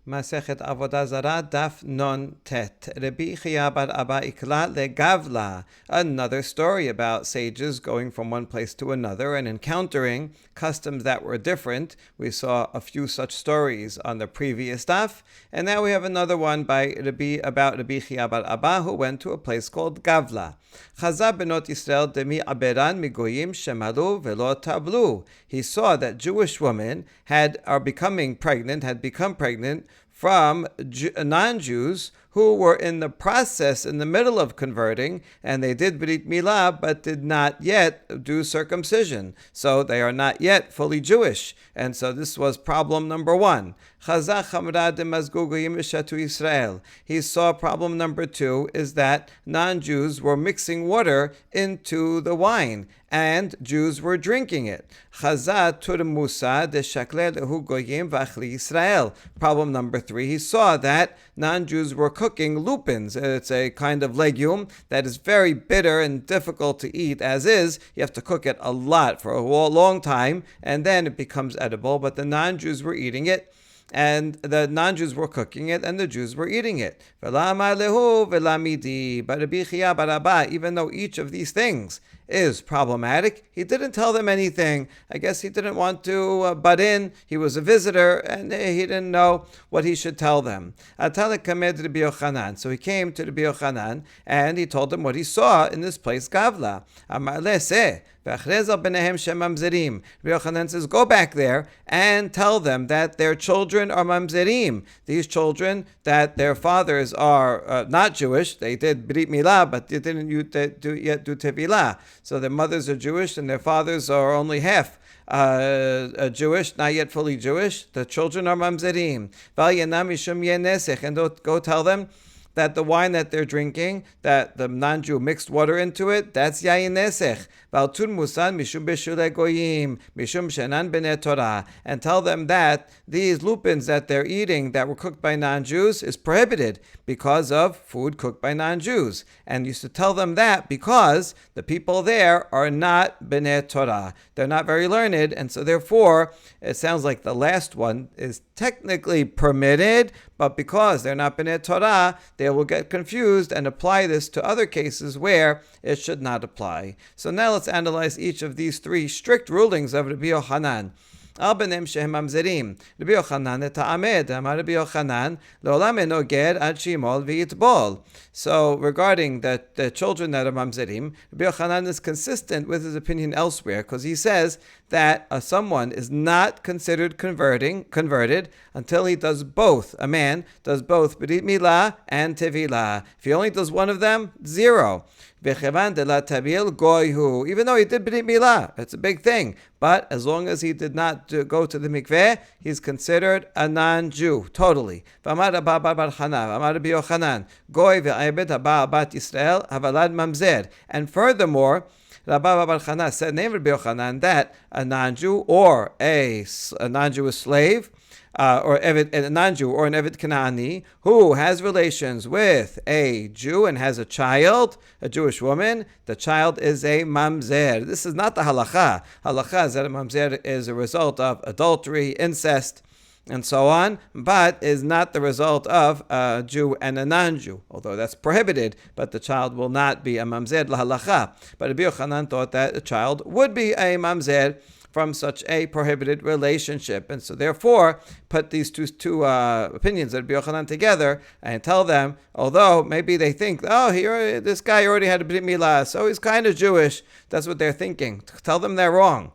Masechet Avoda Zara Daf Non Tet. Rabbi Chia bar Abba Ikla legavla. Another story about sages going from one place to another and encountering customs that were different. We saw a few such stories on the previous daf, and now we have another one about Rabbi Chia bar Abba, who went to a place called Gavla. Chaza benot Yisrael demi aberan migoyim shemalu velo tablu. He saw that Jewish women had become pregnant from non-Jews who were in the process, in the middle of converting, and they did Brit Milah, but did not yet do circumcision. So they are not yet fully Jewish. And so this was problem number one. He saw problem number two is that non-Jews were mixing water into the wine, and Jews were drinking it. Problem number three, he saw that non-Jews were cooking lupins. It's a kind of legume that is very bitter and difficult to eat as is. You have to cook it a lot for a long time, and then it becomes edible. But the non-Jews were eating it, and the non-Jews were cooking it, and the Jews were eating it. But Rabbi Chia bar Abba, even though each of these things is problematic, he didn't tell them anything. I guess he didn't want to butt in. He was a visitor, and he didn't know what he should tell them. So he came to Rabbi Yochanan, and he told him what he saw in this place, Gavla. Rabbi Yochanan says, go back there and tell them that their children are mamzerim. These children, that their fathers are not Jewish. They did Brit Milah, but they didn't yet do Tevilah. So their mothers are Jewish and their fathers are only half Jewish, not yet fully Jewish. The children are mamzerim. And go tell them that the wine that they're drinking, that the non-Jew mixed water into it, that's yayin nesech. And tell them that these lupins that they're eating that were cooked by non-Jews is prohibited because of food cooked by non-Jews. And you should tell them that because the people there are not bnei Torah. They're not very learned, and so therefore it sounds like the last one is technically permitted, but because they're not bnei Torah, they will get confused and apply this to other cases where it should not apply. So now let's analyze each of these three strict rulings of Rabbi Yochanan. Al benem shehem mamzerim. Rabbi Yochanan eta'amed. Amar Rabbi Yochanan le'olam eno ger ad shimol v'yitbol. So regarding the children that are mamzerim, Rabbi Yochanan is consistent with his opinion elsewhere, because he says that someone is not considered converted until he does both. A man does both Brit Milah and Tevilah. If he only does one of them, zero. Even though he did Brit Milah, it's a big thing. But as long as he did not go to the mikveh, he's considered a non-Jew, totally. And furthermore, Rabba bar Chana said, name Rabbi Yochanan, that a non-Jew or a non-Jewish slave, or a non-Jew or an Eved Kanaani who has relations with a Jew and has a child, a Jewish woman, the child is a mamzer. This is not the halacha. Halacha is that a mamzer is a result of adultery, incest, and so on, but is not the result of a Jew and a non-Jew, although that's prohibited, but the child will not be a mamzer lahalacha. But Rabbi Yochanan thought that a child would be a mamzer from such a prohibited relationship. And so therefore, put these two opinions of Rabbi Yochanan together and tell them, although maybe they think, this guy already had a Brit Milah, so he's kind of Jewish. That's what they're thinking. Tell them they're wrong.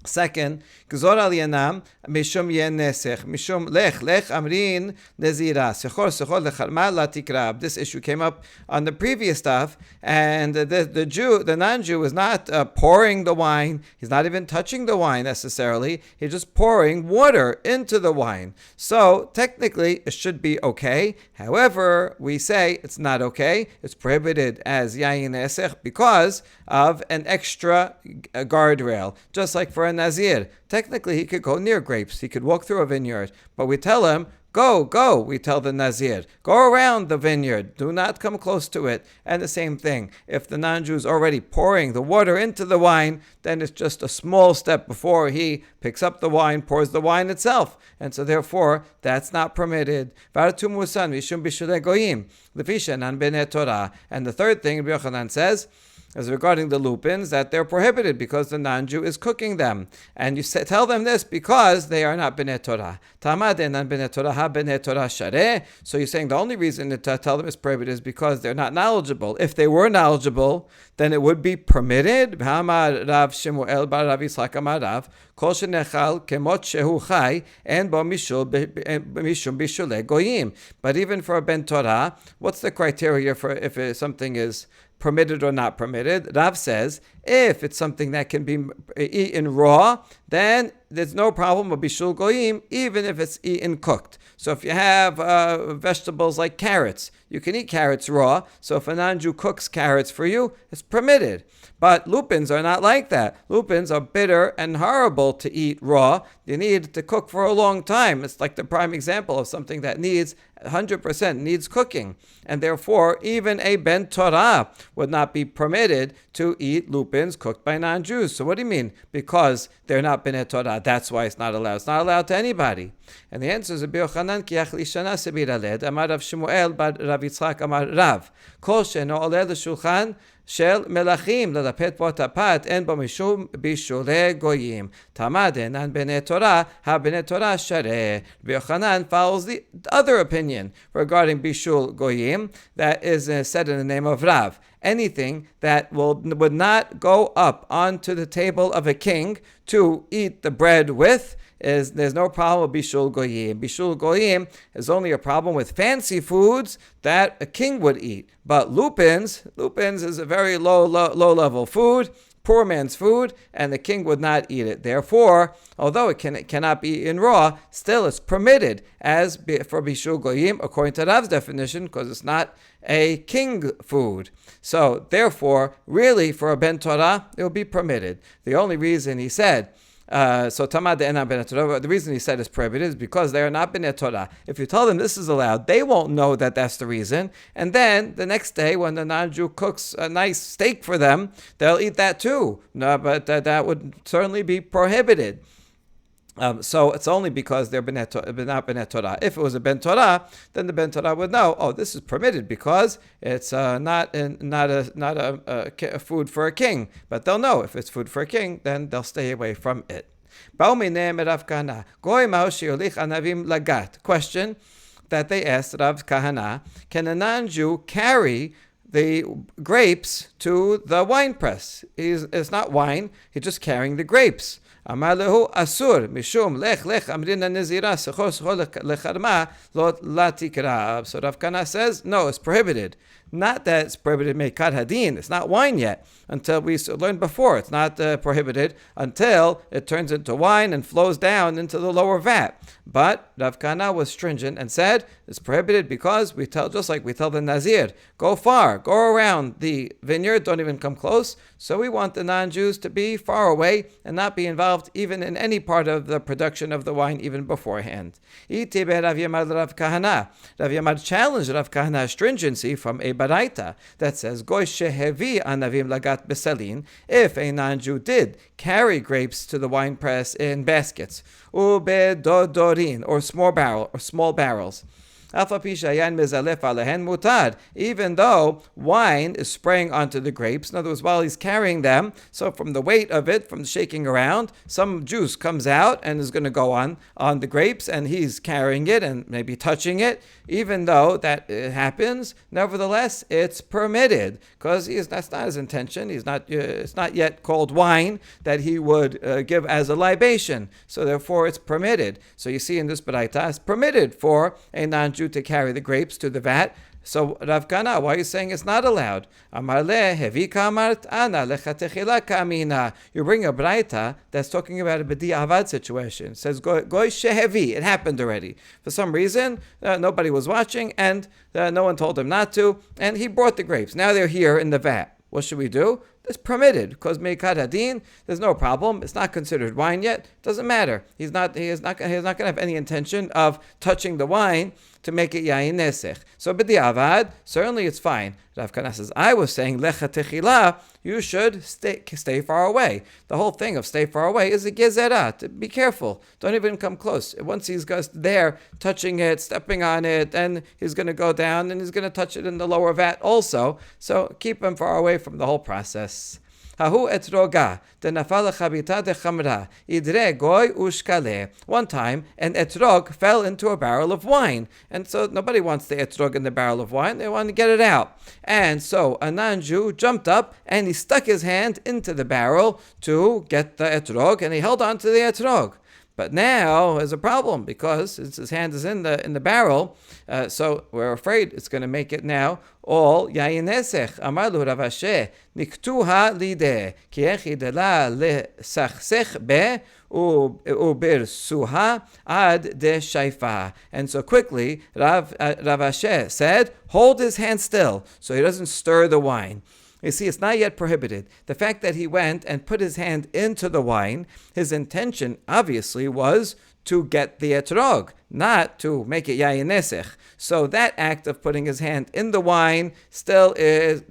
Second, Gzor al yanam mishum yen nesech mishum lech amrin nezira sechor lecharma la tikrab. This issue came up on the previous stuff, and the non-Jew is not pouring the wine. He's not even touching the wine necessarily. He's just pouring water into the wine. So technically, it should be okay. However, we say it's not okay. It's prohibited as yayin nesech because of an extra guardrail, just like for a Nazir. Technically, he could go near grapes. He could walk through a vineyard. But we tell him, Go, we tell the Nazir. Go around the vineyard. Do not come close to it. And the same thing. If the non-Jew is already pouring the water into the wine, then it's just a small step before he picks up the wine, pours the wine itself. And so therefore, that's not permitted. And the third thing Rabbi Yochanan says, as regarding the lupins, that they're prohibited because the non-Jew is cooking them. And you tell them this because they are not b'nei Torah. So you're saying the only reason to tell them it's prohibited is because they're not knowledgeable. If they were knowledgeable, then it would be permitted. But even for a ben Torah, what's the criteria for if something is permitted or not permitted? Rav says, if it's something that can be eaten raw, then there's no problem with bishul goyim, even if it's eaten cooked. So if you have vegetables like carrots, you can eat carrots raw. So if a non-Jew cooks carrots for you, it's permitted. But lupins are not like that. Lupins are bitter and horrible to eat raw. You need to cook for a long time. It's like the prime example of something that needs 100% needs cooking. And therefore, even a ben Torah would not be permitted to eat lupins cooked by non-Jews. So what do you mean? Because they're not b'nei Torah, that's why it's not allowed. It's not allowed to anybody. And the answer is, Rabbi Yochanan ki yachlishana sebir aled, amar Rav Shmuel bar Rav Yitzchak amar Rav, kol she'eno oleh l'shulchan shel melachim l'lapet bo tapat en bo mishum bishulei goyim tamad enan b'nei Torah ha b'nei Torah shareh. Rabbi Yochanan follows the other opinion regarding bishul goyim that is said in the name of Rav. Anything that would not go up onto the table of a king to eat the bread with, there's no problem with bishul goyim. Bishul goyim is only a problem with fancy foods that a king would eat. But lupins is a very low level food, poor man's food, and the king would not eat it. Therefore, although it cannot be eaten raw, still it's permitted as for bishul goyim according to Rav's definition, because it's not a king food. So therefore, really for a ben Torah, it will be permitted. The only reason he said the reason he said it's prohibited is because they are not b'nei Torah. If you tell them this is allowed, they won't know that that's the reason. And then the next day, when the non-Jew cooks a nice steak for them, they'll eat that too. No, but that would certainly be prohibited. So it's only because they're not b'nei Torah. If it was a ben Torah, then the ben Torah would know, oh, this is permitted because it's not a food for a king. But they'll know if it's food for a king, then they'll stay away from it. Question that they asked Rav Kahana: can a non-Jew carry the grapes to the wine press? It's not wine; he's just carrying the grapes. Amar lehu asur mishum lech amrina nezira sechos lecharma lot latikra. So Rav Kana says no, it's prohibited. Not that it's prohibited mekat hadin. It's not wine yet. Until we learned before, it's not prohibited until it turns into wine and flows down into the lower vat. But Rav Kana was stringent and said it's prohibited because just like we tell the Nazir, go far, go around the vineyard, don't even come close. So we want the non-Jews to be far away and not be involved even in any part of the production of the wine even beforehand. Rav Yamar challenged Rav Kahana's stringency from a baraita that says, Goy shehevi anavim lagat besalin, if a non-Jew did carry grapes to the wine press in baskets, ube dodorin, or small barrels. Even though wine is spraying onto the grapes, in other words, while he's carrying them, so from the weight of it, from the shaking around, some juice comes out and is going to go on the grapes, and he's carrying it and maybe touching it. Even though that happens, nevertheless, it's permitted because that's not his intention. It's not yet called wine that he would give as a libation. So therefore, it's permitted. So you see in this baraita, it's permitted for a non-Jew to carry the grapes to the vat. So Rav Kana, why are you saying it's not allowed? Amar le hevi kamart ana lechatechila kamina. You bring a braita that's talking about a b'di avad situation. It says goy shehevi. It happened already. For some reason, nobody was watching, and no one told him not to, and he brought the grapes. Now they're here in the vat. What should we do? it's permitted because meikad hadin, there's no problem. It's not considered wine yet. Doesn't matter. He is not going to have any intention of touching the wine to make it yayin nesech. So b'diavad, certainly it's fine. Rav Kana says, I was saying lecha techila, you should stay far away. The whole thing of stay far away is a gezerah. Be careful. Don't even come close. Once he's there touching it, stepping on it, then he's going to go down and he's going to touch it in the lower vat also. So keep him far away from the whole process. Hahu etroga, de nafal chabita de chamra, idre goy ushkale. One time, an etrog fell into a barrel of wine. And so nobody wants the etrog in the barrel of wine. They want to get it out. And so a non-Jew jumped up and he stuck his hand into the barrel to get the etrog, and he held on to the etrog. But now there's a problem because since his hand is in the barrel, so we're afraid it's going to make it now all yayin nesech. Amalu Rav Asher niktuha lideh ki echidela lesachsech be ubirsuha ad de shaifa. And so quickly Rav Asher said, hold his hand still so he doesn't stir the wine. You see, it's not yet prohibited. The fact that he went and put his hand into the wine, his intention obviously was to get the etrog, not to make it yayin nesech. So that act of putting his hand in the wine still is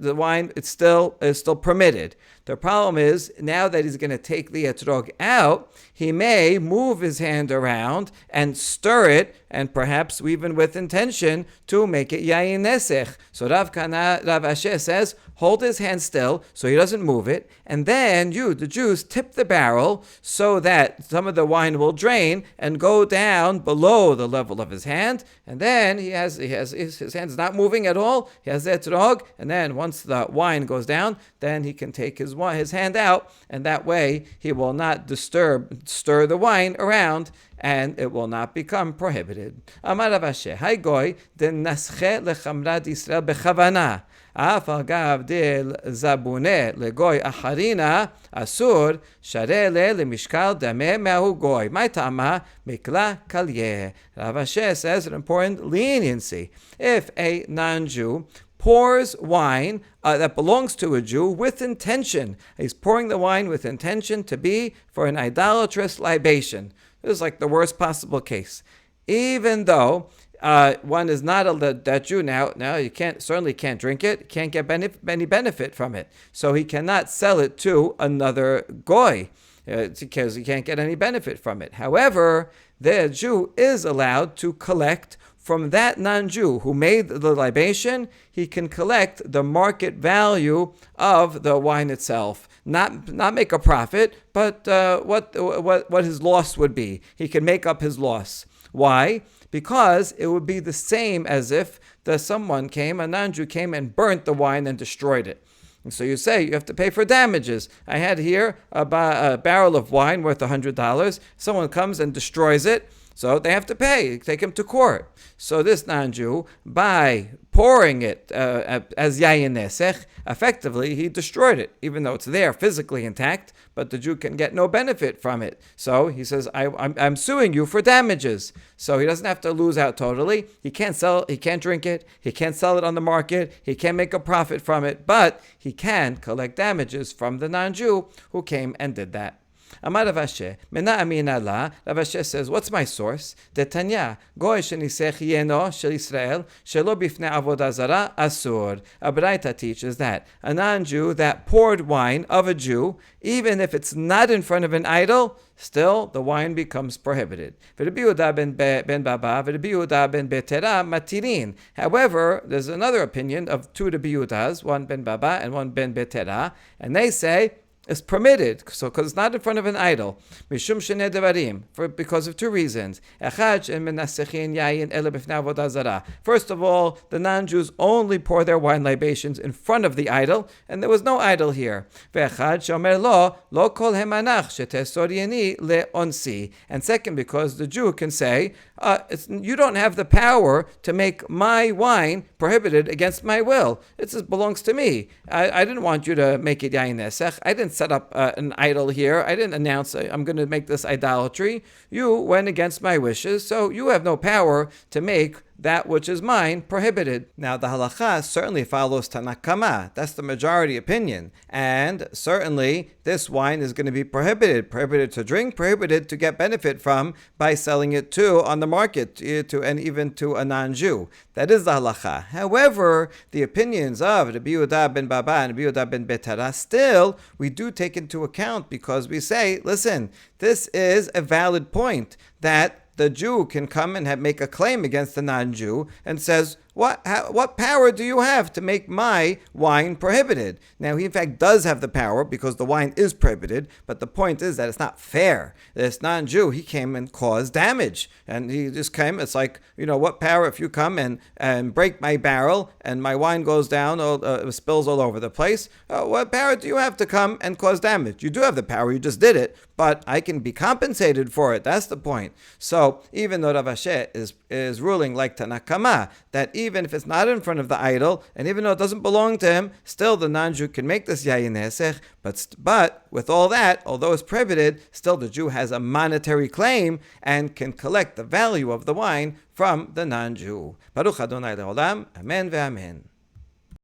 still permitted. The problem is now that he's going to take the etrog out, he may move his hand around and stir it, and perhaps even with intention to make it yayin nesech. So Rav Asher says, hold his hand still so he doesn't move it, and then you, the Jews, tip the barrel so that some of the wine will drain and go down below the level of his hand, and then his hand's not moving at all. He has the etrog, and then once the wine goes down, then he can take his hand out, and that way he will not stir the wine around, and it will not become prohibited. Amar Rav Asher, hay goy de nasche lechamra d'Yisrael bechavana. אף על גב דל זבונה לגוי אחרינה אסור שרה למשקל דמה מהו גוי. מה טעמה? מקלה קליה. Rav Asher says an important leniency. If a non-Jew pours wine that belongs to a Jew with intention, he's pouring the wine with intention to be for an idolatrous libation. This is like the worst possible case. Even though one is not that Jew now you certainly can't drink it, can't get any benefit from it. So he cannot sell it to another goy because he can't get any benefit from it. However, the Jew is allowed to collect from that non-Jew who made the libation. He can collect the market value of the wine itself, not make a profit, but what his loss would be. He can make up his loss. Why? Because it would be the same as if a non-Jew came and burnt the wine and destroyed it. And so you say you have to pay for damages. I had here a barrel of wine worth $100. Someone comes and destroys it, so they have to pay. Take him to court. So this non-Jew, by pouring it as yayin nesech, effectively he destroyed it, even though it's there physically intact, but the Jew can get no benefit from it. So he says, I'm suing you for damages. So he doesn't have to lose out totally. He can't drink it, he can't sell it on the market, he can't make a profit from it, but he can collect damages from the non-Jew who came and did that. Amar Rav Asher, Mena Amina La, Rav Asher says, what's my source? De Tanya, Goy shenisech yeno shel Israel, shelo bifnei Avoda Zara, asur. A Braita teaches that a non-Jew that poured wine of a Jew, even if it's not in front of an idol, still the wine becomes prohibited. V'Rabbi Yehuda ben Baba, V'Rabbi Yehuda ben Betera matirin. However, there's another opinion of two Rabbi Yehudas, one ben Baba and one ben Betera, and they say it's permitted, so because it's not in front of an idol. Mishum shenei devarim, because of two reasons. First of all, the non-Jews only pour their wine libations in front of the idol, and there was no idol here. And second, because the Jew can say, you don't have the power to make my wine prohibited against my will. It belongs to me. I didn't want you to make it yayin nesech. I didn't set up an idol here. I didn't announce I'm going to make this idolatry. You went against my wishes, so you have no power to make that which is mine prohibited. Now the halacha certainly follows Tanakama. That's the majority opinion. And certainly this wine is going to be prohibited to drink, prohibited to get benefit from by selling it to on the market to and even to a non-Jew. That is the halacha. However, the opinions of Rabbi Yehuda ben Baba and Rabbi Yehuda ben Betara still we do take into account, because we say, listen, this is a valid point that the Jew can come and make a claim against the non-Jew and says, what power do you have to make my wine prohibited? Now, he in fact does have the power because the wine is prohibited, but the point is that it's not fair. This non-Jew, he came and caused damage. And he just came, it's like, what power if you come and break my barrel and my wine goes down, spills all over the place? What power do you have to come and cause damage? You do have the power, you just did it, but I can be compensated for it. That's the point. So, even though Rav Ashi is ruling like Tanakama, that even if it's not in front of the idol, and even though it doesn't belong to him, still the non-Jew can make this yayin nesech. But with all that, although it's prohibited, still the Jew has a monetary claim and can collect the value of the wine from the non-Jew. Baruch Adonai Le'olam. Amen ve'amen.